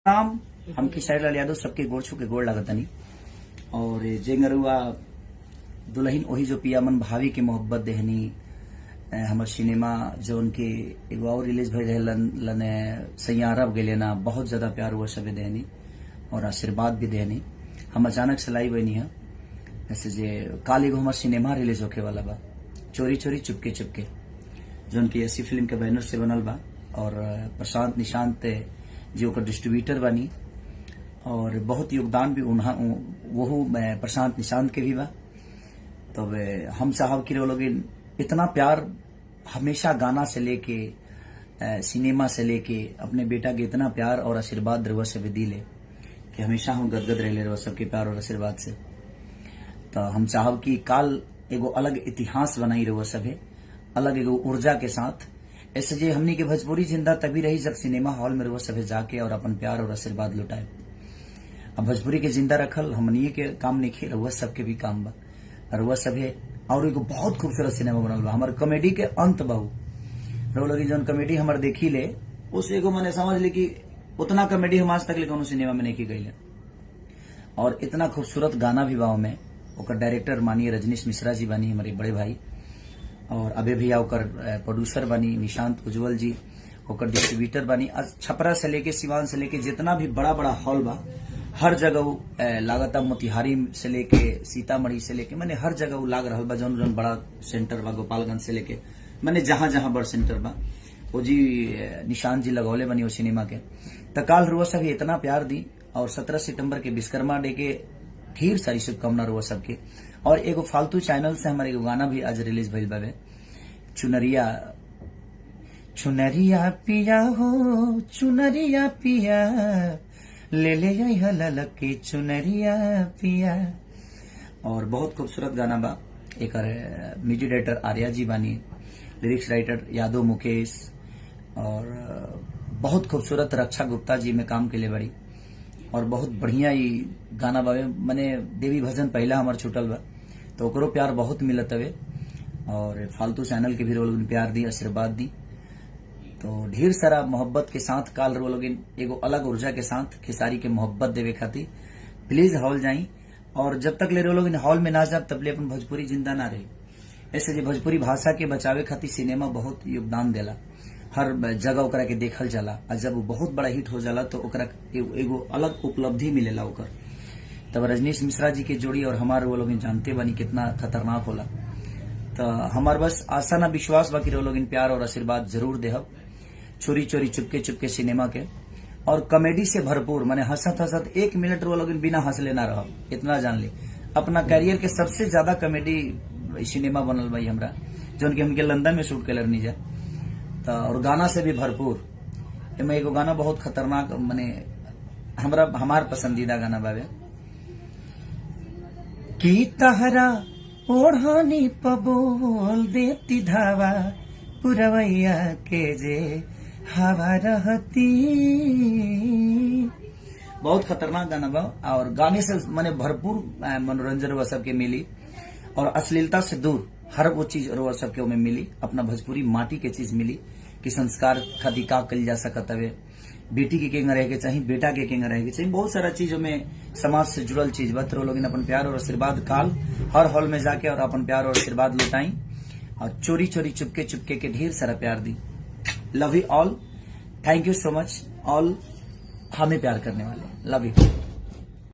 नाम हम किशोर लाल यादव सबके गोड़ छू के गोड़ लागतनी और जेंगरुआ दुल्हन वही जो पिया मन भावी के मोहब्बत देहनी हमर सिनेमा जो उनके एगो और रिलीज भई रहे लने सैयारब गेले ना बहुत ज्यादा प्यार हुआ सबे देहनी और आशीर्वाद भी देहनी। हम अचानक से लाई बनी है ऐसे जे काल एगो हमर सिनेमा रिलीज होके वाला बा चोरी चोरी चुपके चुपके जो उनकी ऐसी फिल्म के बैनर से बनल बा और प्रशांत निशांत जी ओकर डिस्ट्रीब्यूटर बनी और बहुत योगदान भी वो प्रशांत निशांत के भी बा। तब हम साहब की लोग इतना प्यार हमेशा गाना से लेके सिनेमा से लेके अपने बेटा के इतना प्यार और आशीर्वाद रवा से भी दिले कि हमेशा हम गदगद रहे रवा सबके प्यार और आशीर्वाद से। तो हम साहब की काल एगो अलग इतिहास बनाई रवा सभे अलग एगो ऊर्जा के साथ ऐसे जे हमनी के भोजपुरी जिंदा तभी रही जब सिनेमा हॉल में रवा सभे जाके और अपन प्यार और आशीर्वाद लुटाए। अब भोजपुरी के जिंदा रखल हमनी के काम नहीं खे रवा सबके भी काम बा रवा सभे और एगो बहुत खूबसूरत सिनेमा बनल बा हमार कॉमेडी के अंत बहु रो लगी जौन कॉमेडी हमार देखी ले उस एगो मैंने समझ ली कि उतना कॉमेडी हम आज तक ले कोनो सिनेमा में नहीं की गई और इतना खूबसूरत गाना भी बा में ओकर डायरेक्टर मानिए रजनीश मिश्रा जी बनी हमारे बड़े भाई और अबे भैया ओकर प्रोड्यूसर बनी निशांत उज्जवल जी ओकर डिस्ट्रीब्यूटर बनी। छपरा से लेके सिवान से लेके जितना भी बड़ा बड़ा हॉल बा हर जगह लागता मोतिहारी से लेके सीतामढ़ी से लेके मैंने हर जगह लाग रहा बा जौन जौन बड़ा सेंटर बा गोपालगंज से लेके मैंने जहां जहां बड़ सेंटर बा वो जी निशांत जी लगौले बनी वो सिनेमा के। तकाल रुआ सब इतना प्यार दी और 17 सितंबर के विश्वकर्मा डे के ढेर सारी शुभकामना रुआ सबके। और एगो फालतू चैनल से हमारे एगो गाना भी आज रिलीज भइल बावे चुनरिया चुनरिया पिया हो चुनरिया पिया ले ले हलक के चुनरिया पिया और बहुत खूबसूरत गाना बा। एक म्यूजिक डायरेक्टर आर्या जी बानी लिरिक्स राइटर यादव मुकेश और बहुत खूबसूरत रक्षा गुप्ता जी में काम के लिए बड़ी और बहुत बढ़िया ही गाना बावे मने देवी भजन पहला हमार छूटल बा तो ओकरो प्यार बहुत मिलत हवे और फालतू चैनल के भी लोग प्यार दी आशीर्वाद दी तो ढेर सारा मोहब्बत के साथ काल लोग एगो अलग ऊर्जा के साथ खेसारी के मोहब्बत देवे खातिर प्लीज हॉल जाई और जब तक ले लोग हॉल में ना जाब तब ले अपन भोजपुरी जिंदा ना रही। ऐसे जो भोजपुरी भाषा के बचावे खातिर सिनेमा बहुत योगदान देला हर जगह ओकरा के देखल जाला और जब वो बहुत बड़ा हिट हो जाला तो ओकरा एगो अलग उपलब्धि मिलेला ओकर। तब रजनीश मिश्रा जी के जोड़ी और हमारे वो लोग जानते बानी कितना खतरनाक होला तो हमार बस आशा ना विश्वास बा कि वो लोग प्यार और आशीर्वाद जरूर देहब। चोरी चोरी चुपके चुपके सिनेमा के और कॉमेडी से भरपूर माने हंसत हंसत 1 मिनट वो लोग बिना हंसले ना रह इतना जान ली अपना कैरियर के सबसे ज्यादा कॉमेडी सिनेमा बनल भाई हमरा जो कि हमके लंदन में शूट कर नहीं जा तो और गाना से भी भरपूर एमे एगो गाना बहुत खतरनाक माने हमार पसंदीदा गाना बावे की तहरा ओढ़ानी पबोल देती धावा पुरवैया के जे हवा रहती। बहुत खतरनाक गाना बा और गाने से माने भरपूर मनोरंजन व सबके मिली और अश्लीलता से दूर हर वो चीज रो सबके में मिली अपना भोजपुरी माटी के चीज मिली कि संस्कार खातिर का कल जा सकत हवे बेटी के केंगा रहे के चाहिए बेटा के केंगा रहे के चाहिए बहुत सारा चीजों में समाज से जुड़ल चीज बा तो लोग अपन प्यार और आशीर्वाद काल हर हॉल में जाके और अपन प्यार और आशीर्वाद लुटाई और चोरी चोरी चुपके चुपके के ढेर सारा प्यार दी। Love you all thank you so much all हमें प्यार करने वाले लव यू।